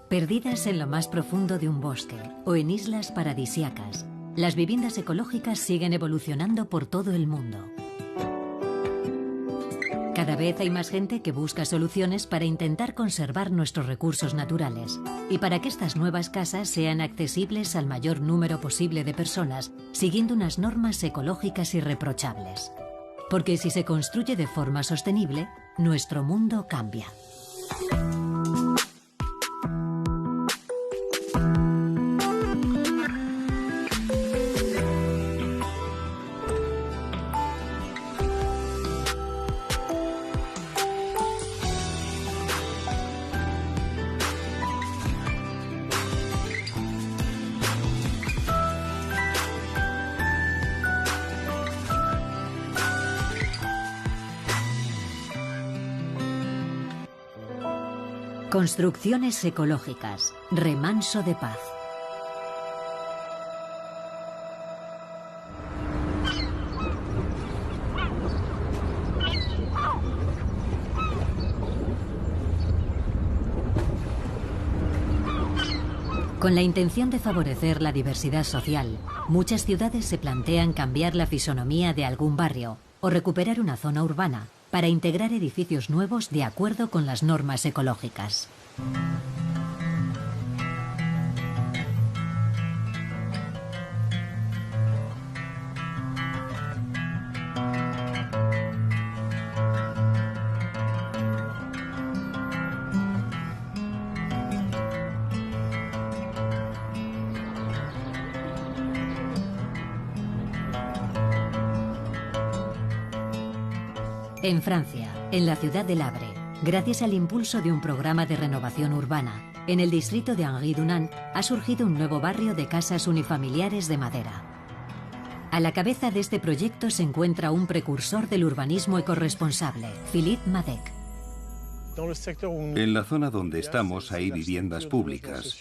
Perdidas en lo más profundo de un bosque o en islas paradisíacas, las viviendas ecológicas siguen evolucionando por todo el mundo. Cada vez hay más gente que busca soluciones para intentar conservar nuestros recursos naturales y para que estas nuevas casas sean accesibles al mayor número posible de personas, siguiendo unas normas ecológicas irreprochables. Porque si se construye de forma sostenible, nuestro mundo cambia. Construcciones ecológicas. Remanso de paz. Con la intención de favorecer la diversidad social, muchas ciudades se plantean cambiar la fisonomía de algún barrio o recuperar una zona urbana para integrar edificios nuevos de acuerdo con las normas ecológicas. En Francia, en la ciudad de Le Havre, gracias al impulso de un programa de renovación urbana, en el distrito de Henri-Dunant ha surgido un nuevo barrio de casas unifamiliares de madera. A la cabeza de este proyecto se encuentra un precursor del urbanismo ecorresponsable, Philippe Madec. En la zona donde estamos hay viviendas públicas.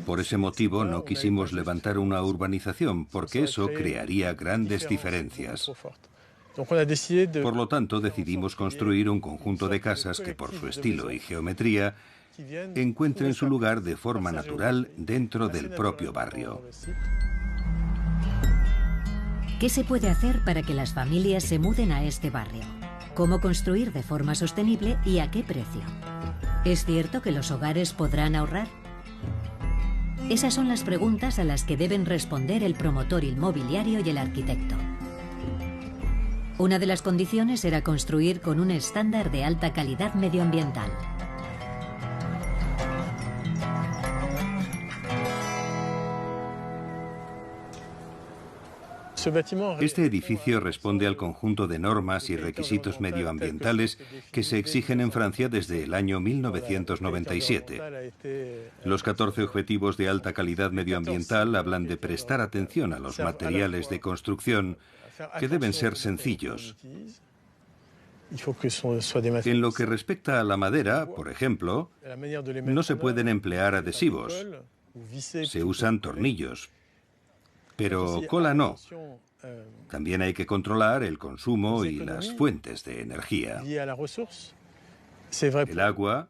Por ese motivo no quisimos levantar una urbanización, porque eso crearía grandes diferencias. Por lo tanto, decidimos construir un conjunto de casas que, por su estilo y geometría, encuentren su lugar de forma natural dentro del propio barrio. ¿Qué se puede hacer para que las familias se muden a este barrio? ¿Cómo construir de forma sostenible y a qué precio? ¿Es cierto que los hogares podrán ahorrar? Esas son las preguntas a las que deben responder el promotor inmobiliario y el arquitecto. Una de las condiciones era construir con un estándar de alta calidad medioambiental. Este edificio responde al conjunto de normas y requisitos medioambientales que se exigen en Francia desde el año 1997. Los 14 objetivos de alta calidad medioambiental hablan de prestar atención a los materiales de construcción, que deben ser sencillos. En lo que respecta a la madera, por ejemplo, no se pueden emplear adhesivos. Se usan tornillos. Pero cola no. También hay que controlar el consumo y las fuentes de energía. El agua,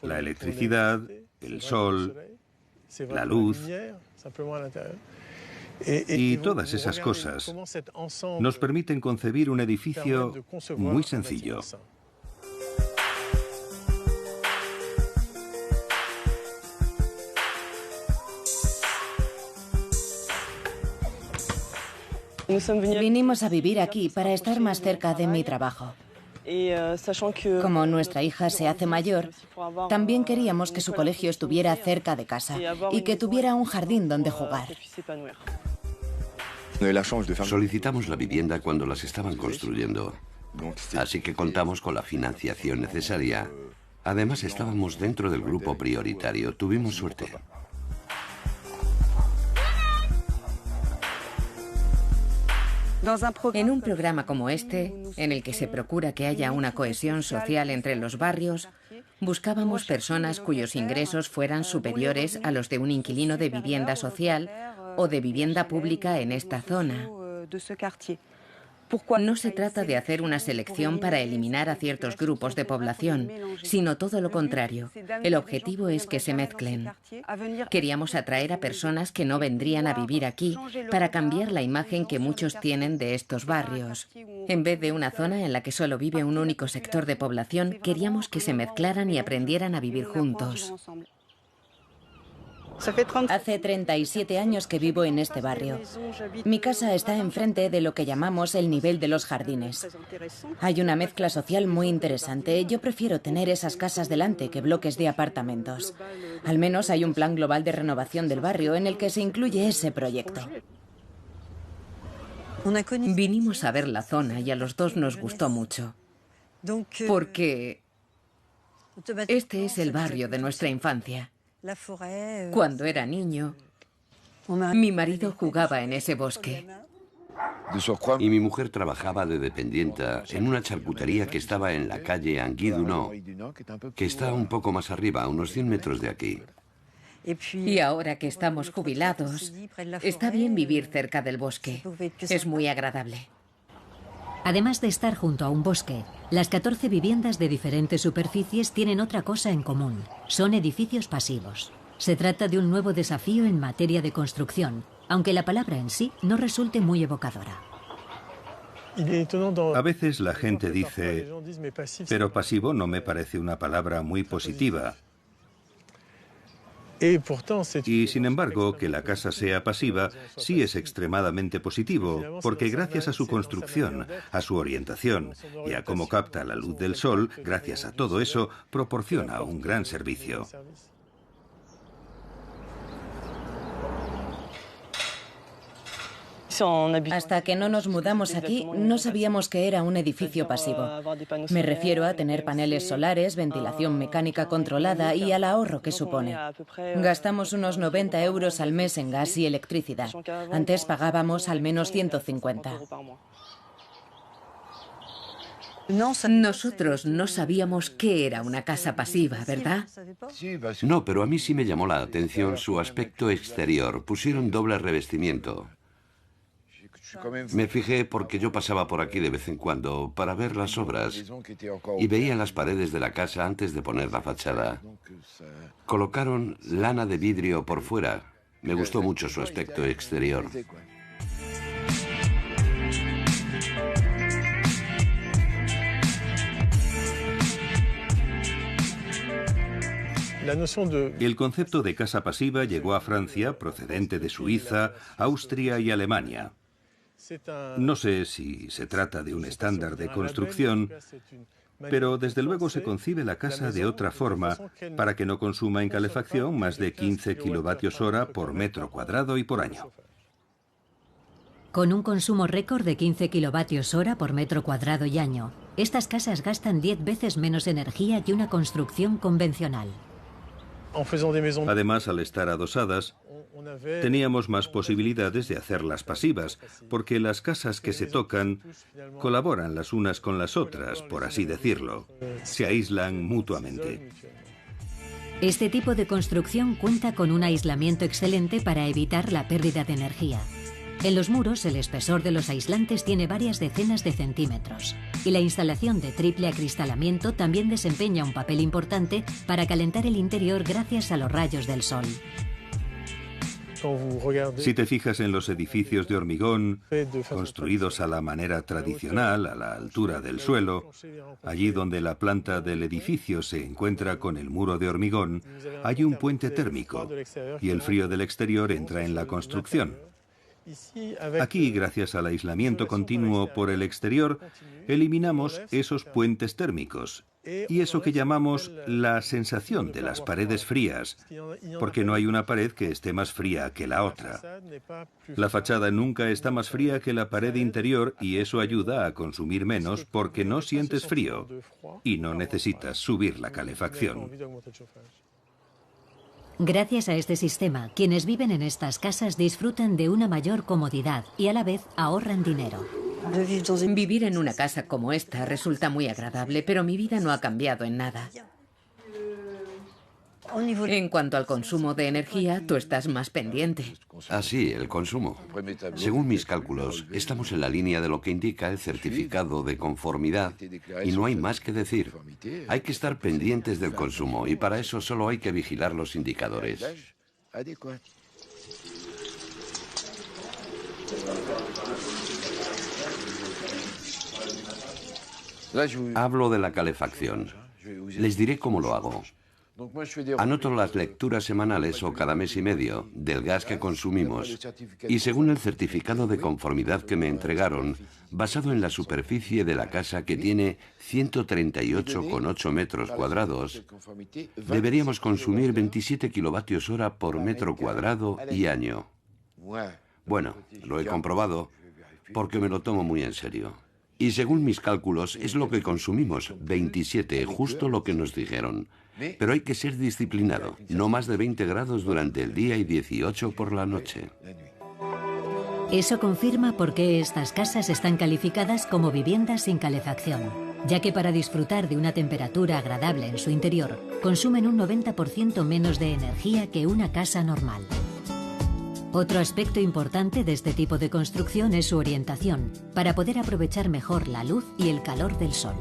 la electricidad, el sol, la luz. Y todas esas cosas nos permiten concebir un edificio muy sencillo. Vinimos a vivir aquí para estar más cerca de mi trabajo. Como nuestra hija se hace mayor, también queríamos que su colegio estuviera cerca de casa y que tuviera un jardín donde jugar. Solicitamos la vivienda cuando las estaban construyendo, así que contamos con la financiación necesaria. Además, estábamos dentro del grupo prioritario. Tuvimos suerte. En un programa como este, en el que se procura que haya una cohesión social entre los barrios, buscábamos personas cuyos ingresos fueran superiores a los de un inquilino de vivienda social o de vivienda pública en esta zona. No se trata de hacer una selección para eliminar a ciertos grupos de población, sino todo lo contrario. El objetivo es que se mezclen. Queríamos atraer a personas que no vendrían a vivir aquí para cambiar la imagen que muchos tienen de estos barrios. En vez de una zona en la que solo vive un único sector de población, queríamos que se mezclaran y aprendieran a vivir juntos. Hace 37 años que vivo en este barrio. Mi casa está enfrente de lo que llamamos el nivel de los jardines. Hay una mezcla social muy interesante. Yo prefiero tener esas casas delante que bloques de apartamentos. Al menos hay un plan global de renovación del barrio en el que se incluye ese proyecto. Vinimos a ver la zona y a los dos nos gustó mucho. Porque este es el barrio de nuestra infancia. Cuando era niño, mi marido jugaba en ese bosque. Y mi mujer trabajaba de dependienta en una charcutería que estaba en la calle Anguille-du-Nord, que está un poco más arriba, a unos 100 metros de aquí. Y ahora que estamos jubilados, está bien vivir cerca del bosque. Es muy agradable. Además de estar junto a un bosque, las 14 viviendas de diferentes superficies tienen otra cosa en común. Son edificios pasivos. Se trata de un nuevo desafío en materia de construcción, aunque la palabra en sí no resulte muy evocadora. A veces la gente dice, pero pasivo no me parece una palabra muy positiva. Y sin embargo, que la casa sea pasiva sí es extremadamente positivo, porque gracias a su construcción, a su orientación y a cómo capta la luz del sol, gracias a todo eso, proporciona un gran servicio. Hasta que no nos mudamos aquí, no sabíamos que era un edificio pasivo. Me refiero a tener paneles solares, ventilación mecánica controlada y al ahorro que supone. Gastamos unos 90 euros al mes en gas y electricidad. Antes pagábamos al menos 150. Nosotros no sabíamos qué era una casa pasiva, ¿verdad? No, pero a mí sí me llamó la atención su aspecto exterior. Pusieron doble revestimiento. Me fijé porque yo pasaba por aquí de vez en cuando para ver las obras y veía las paredes de la casa antes de poner la fachada. Colocaron lana de vidrio por fuera. Me gustó mucho su aspecto exterior. El concepto de casa pasiva llegó a Francia, procedente de Suiza, Austria y Alemania. No sé si se trata de un estándar de construcción, pero desde luego se concibe la casa de otra forma para que no consuma en calefacción más de 15 kWh por metro cuadrado y por año. Con un consumo récord de 15 kWh por metro cuadrado y año, estas casas gastan 10 veces menos energía que una construcción convencional. Además, al estar adosadas, teníamos más posibilidades de hacerlas pasivas, porque las casas que se tocan colaboran las unas con las otras, por así decirlo. Se aíslan mutuamente. Este tipo de construcción cuenta con un aislamiento excelente para evitar la pérdida de energía. En los muros, el espesor de los aislantes tiene varias decenas de centímetros, y la instalación de triple acristalamiento también desempeña un papel importante para calentar el interior gracias a los rayos del sol. Si te fijas en los edificios de hormigón, construidos a la manera tradicional, a la altura del suelo, allí donde la planta del edificio se encuentra con el muro de hormigón, hay un puente térmico, y el frío del exterior entra en la construcción. Aquí, gracias al aislamiento continuo por el exterior, eliminamos esos puentes térmicos y eso que llamamos la sensación de las paredes frías, porque no hay una pared que esté más fría que la otra. La fachada nunca está más fría que la pared interior y eso ayuda a consumir menos porque no sientes frío y no necesitas subir la calefacción. Gracias a este sistema, quienes viven en estas casas disfrutan de una mayor comodidad y a la vez ahorran dinero. Vivir en una casa como esta resulta muy agradable, pero mi vida no ha cambiado en nada. En cuanto al consumo de energía, tú estás más pendiente. Así, el consumo. Según mis cálculos, estamos en la línea de lo que indica el certificado de conformidad y no hay más que decir. Hay que estar pendientes del consumo y para eso solo hay que vigilar los indicadores. Hablo de la calefacción. Les diré cómo lo hago. Anoto las lecturas semanales o cada mes y medio del gas que consumimos y según el certificado de conformidad que me entregaron, basado en la superficie de la casa que tiene 138,8 metros cuadrados, deberíamos consumir 27 kilovatios hora por metro cuadrado y año. Bueno, lo he comprobado porque me lo tomo muy en serio. Y según mis cálculos es lo que consumimos, 27, justo lo que nos dijeron. Pero hay que ser disciplinado, no más de 20 grados durante el día y 18 por la noche. Eso confirma por qué estas casas están calificadas como viviendas sin calefacción, ya que para disfrutar de una temperatura agradable en su interior, consumen un 90% menos de energía que una casa normal. Otro aspecto importante de este tipo de construcción es su orientación, para poder aprovechar mejor la luz y el calor del sol.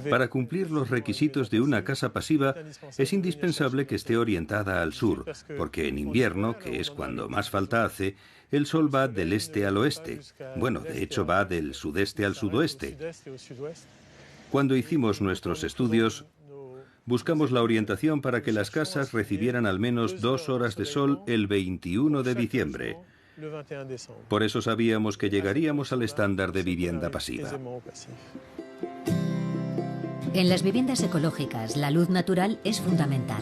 Para cumplir los requisitos de una casa pasiva, es indispensable que esté orientada al sur, porque en invierno, que es cuando más falta hace, el sol va del este al oeste. Bueno, de hecho va del sudeste al sudoeste. Cuando hicimos nuestros estudios, buscamos la orientación para que las casas recibieran al menos 2 horas de sol el 21 de diciembre. Por eso sabíamos que llegaríamos al estándar de vivienda pasiva. En las viviendas ecológicas, la luz natural es fundamental.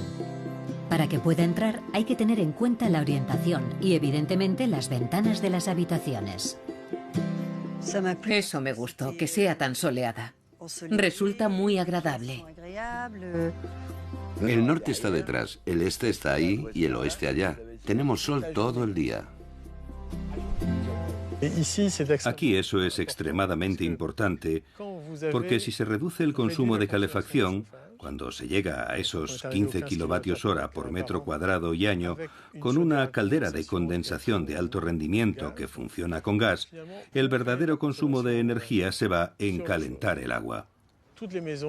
Para que pueda entrar, hay que tener en cuenta la orientación y, evidentemente, las ventanas de las habitaciones. Eso me gustó, que sea tan soleada. Resulta muy agradable. El norte está detrás, el este está ahí y el oeste allá. Tenemos sol todo el día. Aquí eso es extremadamente importante, porque si se reduce el consumo de calefacción, cuando se llega a esos 15 kilovatios hora por metro cuadrado y año, con una caldera de condensación de alto rendimiento que funciona con gas, el verdadero consumo de energía se va en calentar el agua.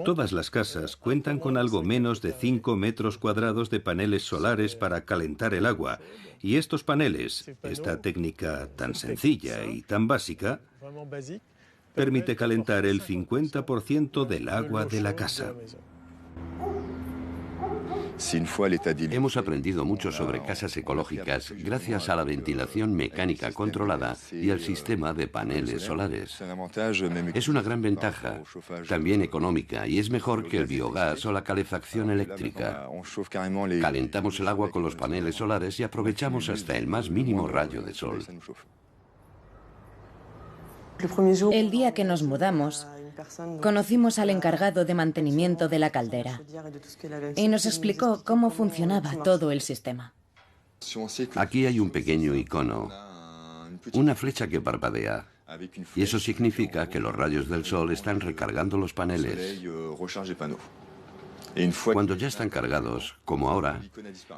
Todas las casas cuentan con algo menos de 5 metros cuadrados de paneles solares para calentar el agua, y estos paneles, esta técnica tan sencilla y tan básica, permite calentar el 50% del agua de la casa. Hemos aprendido mucho sobre casas ecológicas gracias a la ventilación mecánica controlada y al sistema de paneles solares. Es una gran ventaja, también económica, y es mejor que el biogás o la calefacción eléctrica. Calentamos el agua con los paneles solares y aprovechamos hasta el más mínimo rayo de sol. El día que nos mudamos, conocimos al encargado de mantenimiento de la caldera y nos explicó cómo funcionaba todo el sistema. Aquí hay un pequeño icono, una flecha que parpadea, y eso significa que los rayos del sol están recargando los paneles. Cuando ya están cargados, como ahora,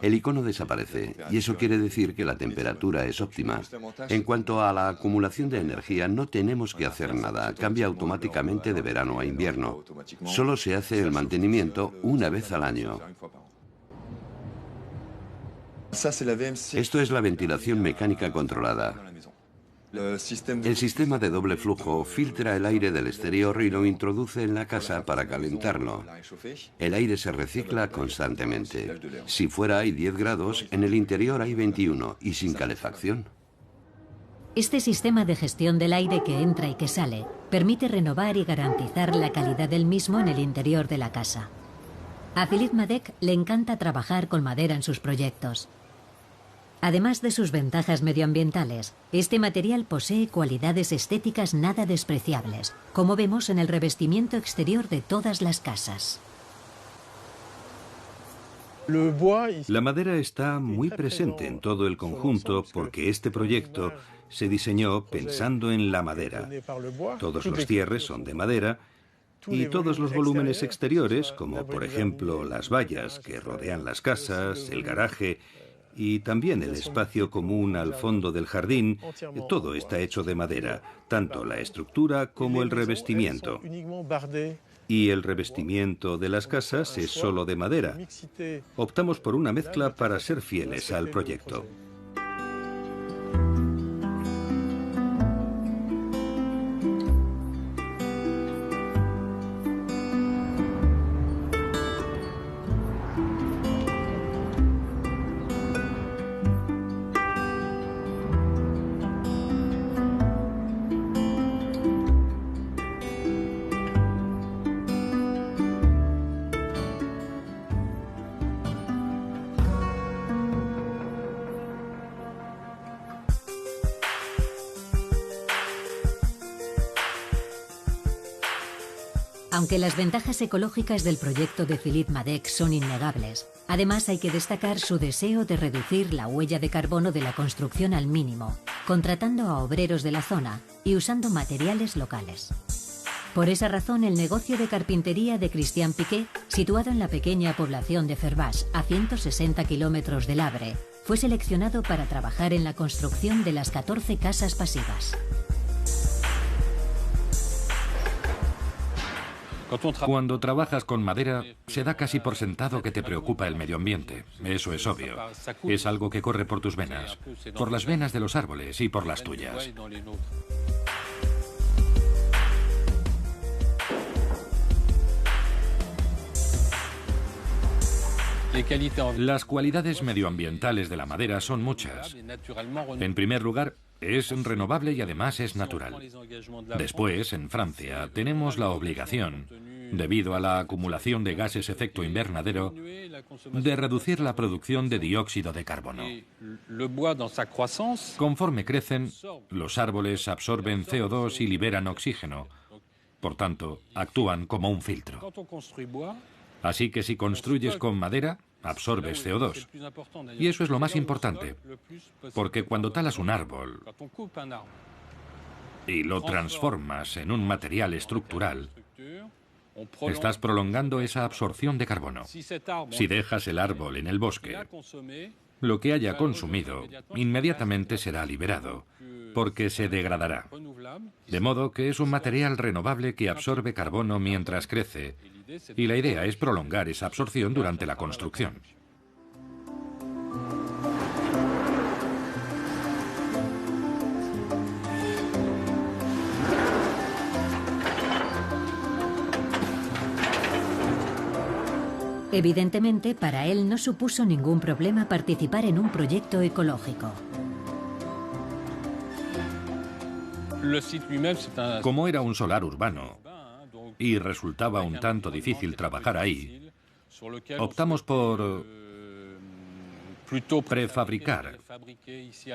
el icono desaparece y eso quiere decir que la temperatura es óptima. En cuanto a la acumulación de energía, no tenemos que hacer nada, cambia automáticamente de verano a invierno. Solo se hace el mantenimiento una vez al año. Esto es la ventilación mecánica controlada. El sistema de doble flujo filtra el aire del exterior y lo introduce en la casa para calentarlo. El aire se recicla constantemente. Si fuera hay 10 grados, en el interior hay 21 y sin calefacción. Este sistema de gestión del aire que entra y que sale permite renovar y garantizar la calidad del mismo en el interior de la casa. A Philippe Madec le encanta trabajar con madera en sus proyectos. Además de sus ventajas medioambientales, este material posee cualidades estéticas nada despreciables, como vemos en el revestimiento exterior de todas las casas. La madera está muy presente en todo el conjunto porque este proyecto se diseñó pensando en la madera. Todos los cierres son de madera Y todos los volúmenes exteriores, como por ejemplo las vallas que rodean las casas, el garaje y también el espacio común al fondo del jardín, todo está hecho de madera, tanto la estructura como el revestimiento. Y el revestimiento de las casas es solo de madera. Optamos por una mezcla para ser fieles al proyecto. Aunque las ventajas ecológicas del proyecto de Philippe Madec son innegables, además hay que destacar su deseo de reducir la huella de carbono de la construcción al mínimo, contratando a obreros de la zona y usando materiales locales. Por esa razón, el negocio de carpintería de Christian Piquet, situado en la pequeña población de Fervaix, a 160 kilómetros del Havre, fue seleccionado para trabajar en la construcción de las 14 casas pasivas. Cuando trabajas con madera, se da casi por sentado que te preocupa el medio ambiente. Eso es obvio. Es algo que corre por tus venas, por las venas de los árboles y por las tuyas. Las cualidades medioambientales de la madera son muchas. En primer lugar, es renovable y además es natural. Después, en Francia, tenemos la obligación, debido a la acumulación de gases efecto invernadero, de reducir la producción de dióxido de carbono. Conforme crecen, los árboles absorben CO2 y liberan oxígeno. Por tanto, actúan como un filtro. Así que si construyes con madera, absorbes CO2. Y eso es lo más importante, porque cuando talas un árbol y lo transformas en un material estructural, estás prolongando esa absorción de carbono. Si dejas el árbol en el bosque, lo que haya consumido inmediatamente será liberado, porque se degradará. De modo que es un material renovable que absorbe carbono mientras crece, y la idea es prolongar esa absorción durante la construcción. Evidentemente, para él no supuso ningún problema participar en un proyecto ecológico. Como era un solar urbano y resultaba un tanto difícil trabajar ahí, optamos por prefabricar,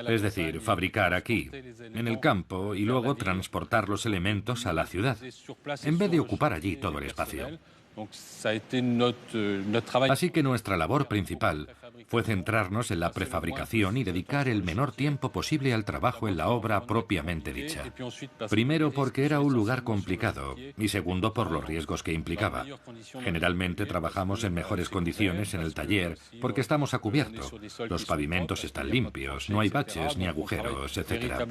es decir, fabricar aquí, en el campo, y luego transportar los elementos a la ciudad, en vez de ocupar allí todo el espacio. Así que nuestra labor principal fue centrarnos en la prefabricación y dedicar el menor tiempo posible al trabajo en la obra propiamente dicha. Primero porque era un lugar complicado y segundo por los riesgos que implicaba. Generalmente trabajamos en mejores condiciones en el taller porque estamos a cubierto. Los pavimentos están limpios, no hay baches ni agujeros, etc.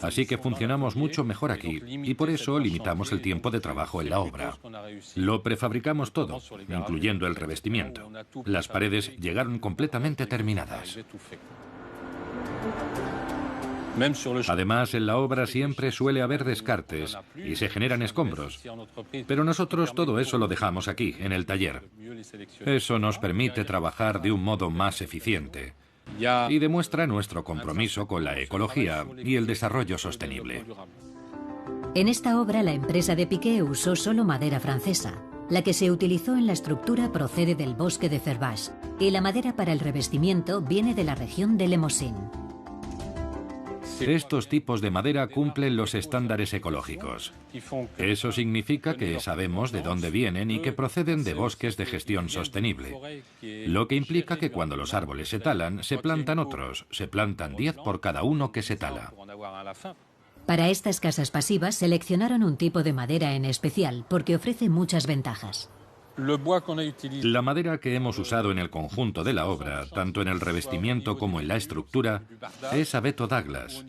Así que funcionamos mucho mejor aquí y por eso limitamos el tiempo de trabajo en la obra. Lo prefabricamos todo, incluyendo el revestimiento. Las paredes llegaron completamente terminadas. Además, en la obra siempre suele haber descartes y se generan escombros. Pero nosotros todo eso lo dejamos aquí, en el taller. Eso nos permite trabajar de un modo más eficiente y demuestra nuestro compromiso con la ecología y el desarrollo sostenible. En esta obra, la empresa de Piquet usó solo madera francesa. La que se utilizó en la estructura procede del bosque de Fervaix y la madera para el revestimiento viene de la región de Lemosín. Estos tipos de madera cumplen los estándares ecológicos. Eso significa que sabemos de dónde vienen y que proceden de bosques de gestión sostenible. Lo que implica que cuando los árboles se talan, se plantan otros. Se plantan 10 por cada uno que se tala. Para estas casas pasivas seleccionaron un tipo de madera en especial porque ofrece muchas ventajas. La madera que hemos usado en el conjunto de la obra, tanto en el revestimiento como en la estructura, es abeto Douglas.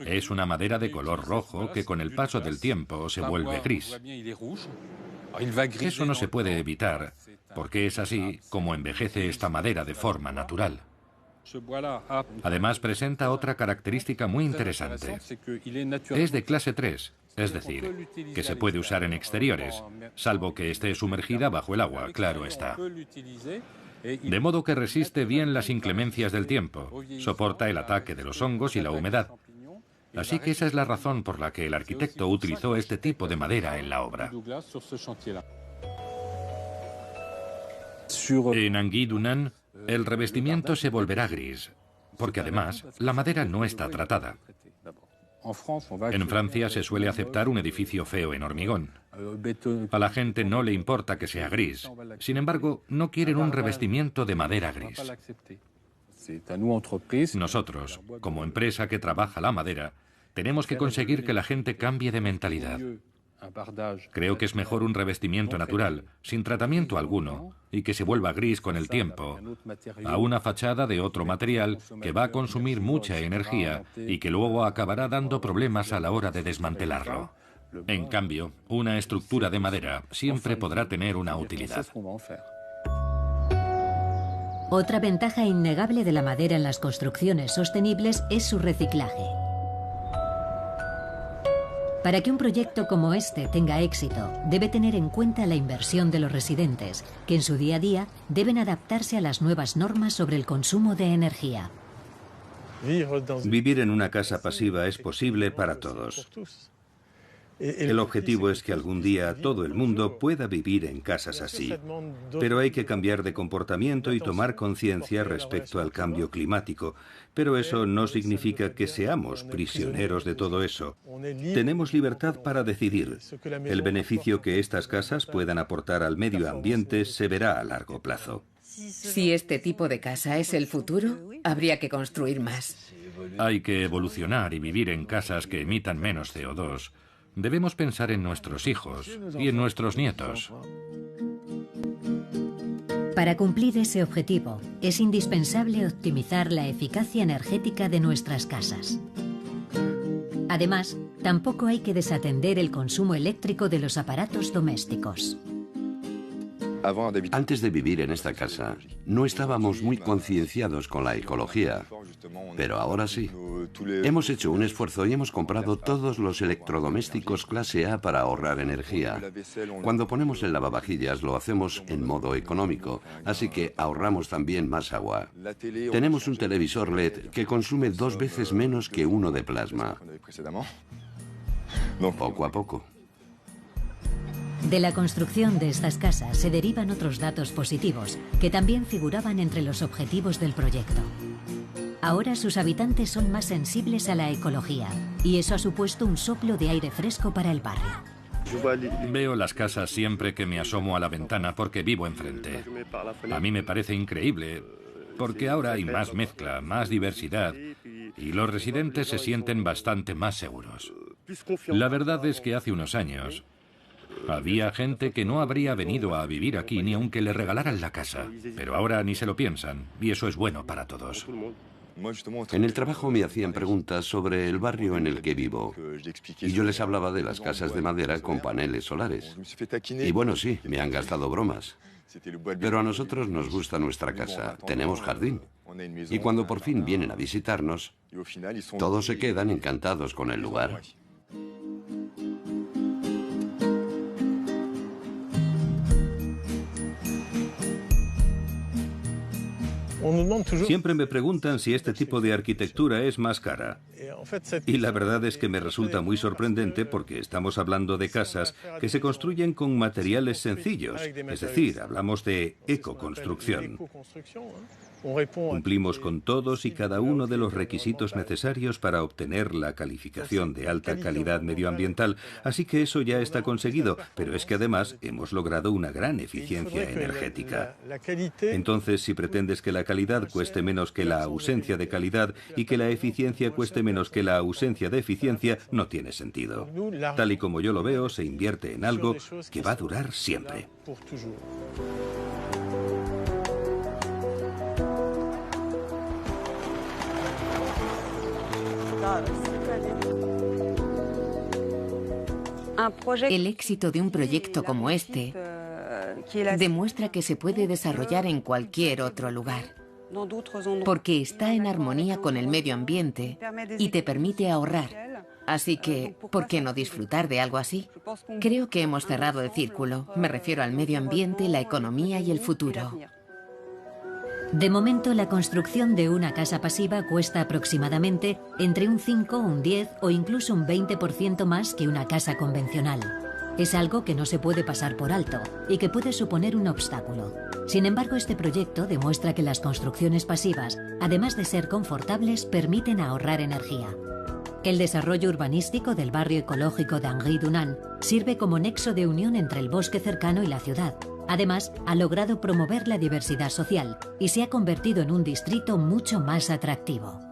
Es una madera de color rojo que con el paso del tiempo se vuelve gris. Eso no se puede evitar, porque es así como envejece esta madera de forma natural. Además presenta otra característica muy interesante. Es de clase 3, es decir, que se puede usar en exteriores, salvo que esté sumergida bajo el agua, claro está. De modo que resiste bien las inclemencias del tiempo, soporta el ataque de los hongos y la humedad. Así que esa es la razón por la que el arquitecto utilizó este tipo de madera en la obra. En Anguille-Dunan, el revestimiento se volverá gris, porque además la madera no está tratada. En Francia se suele aceptar un edificio feo en hormigón. A la gente no le importa que sea gris. Sin embargo, no quieren un revestimiento de madera gris. Nosotros, como empresa que trabaja la madera, tenemos que conseguir que la gente cambie de mentalidad. Creo que es mejor un revestimiento natural, sin tratamiento alguno, y que se vuelva gris con el tiempo, a una fachada de otro material que va a consumir mucha energía y que luego acabará dando problemas a la hora de desmantelarlo. En cambio, una estructura de madera siempre podrá tener una utilidad. Otra ventaja innegable de la madera en las construcciones sostenibles es su reciclaje. Para que un proyecto como este tenga éxito, debe tener en cuenta la inversión de los residentes, que en su día a día deben adaptarse a las nuevas normas sobre el consumo de energía. Vivir en una casa pasiva es posible para todos. El objetivo es que algún día todo el mundo pueda vivir en casas así. Pero hay que cambiar de comportamiento y tomar conciencia respecto al cambio climático. Pero eso no significa que seamos prisioneros de todo eso. Tenemos libertad para decidir. El beneficio que estas casas puedan aportar al medio ambiente se verá a largo plazo. Si este tipo de casa es el futuro, habría que construir más. Hay que evolucionar y vivir en casas que emitan menos CO2. Debemos pensar en nuestros hijos y en nuestros nietos. Para cumplir ese objetivo, es indispensable optimizar la eficacia energética de nuestras casas. Además, tampoco hay que desatender el consumo eléctrico de los aparatos domésticos. Antes de vivir en esta casa, no estábamos muy concienciados con la ecología, pero ahora sí. Hemos hecho un esfuerzo y hemos comprado todos los electrodomésticos clase A para ahorrar energía. Cuando ponemos el lavavajillas lo hacemos en modo económico, así que ahorramos también más agua. Tenemos un televisor LED que consume 2 veces menos que uno de plasma. Poco a poco. De la construcción de estas casas se derivan otros datos positivos que también figuraban entre los objetivos del proyecto. Ahora sus habitantes son más sensibles a la ecología y eso ha supuesto un soplo de aire fresco para el barrio. Veo las casas siempre que me asomo a la ventana porque vivo enfrente. A mí me parece increíble porque ahora hay más mezcla, más diversidad y los residentes se sienten bastante más seguros. La verdad es que hace unos años había gente que no habría venido a vivir aquí ni aunque le regalaran la casa, pero ahora ni se lo piensan y eso es bueno para todos. En el trabajo me hacían preguntas sobre el barrio en el que vivo y yo les hablaba de las casas de madera con paneles solares. Y bueno, sí, me han gastado bromas. Pero a nosotros nos gusta nuestra casa, tenemos jardín. Y cuando por fin vienen a visitarnos, todos se quedan encantados con el lugar. Siempre me preguntan si este tipo de arquitectura es más cara. Y la verdad es que me resulta muy sorprendente porque estamos hablando de casas que se construyen con materiales sencillos. Es decir, hablamos de ecoconstrucción. Cumplimos con todos y cada uno de los requisitos necesarios para obtener la calificación de alta calidad medioambiental, así que eso ya está conseguido, pero es que además hemos logrado una gran eficiencia energética. Entonces, si pretendes que la calidad cueste menos que la ausencia de calidad y que la eficiencia cueste menos que la ausencia de eficiencia, no tiene sentido. Tal y como yo lo veo, se invierte en algo que va a durar siempre. El éxito de un proyecto como este demuestra que se puede desarrollar en cualquier otro lugar, porque está en armonía con el medio ambiente y te permite ahorrar. Así que, ¿por qué no disfrutar de algo así? Creo que hemos cerrado el círculo. Me refiero al medio ambiente, la economía y el futuro. De momento, la construcción de una casa pasiva cuesta aproximadamente entre un 5, un 10 o incluso un 20% más que una casa convencional. Es algo que no se puede pasar por alto y que puede suponer un obstáculo. Sin embargo, este proyecto demuestra que las construcciones pasivas, además de ser confortables, permiten ahorrar energía. El desarrollo urbanístico del barrio ecológico de Angry-Dunant sirve como nexo de unión entre el bosque cercano y la ciudad. Además, ha logrado promover la diversidad social y se ha convertido en un distrito mucho más atractivo.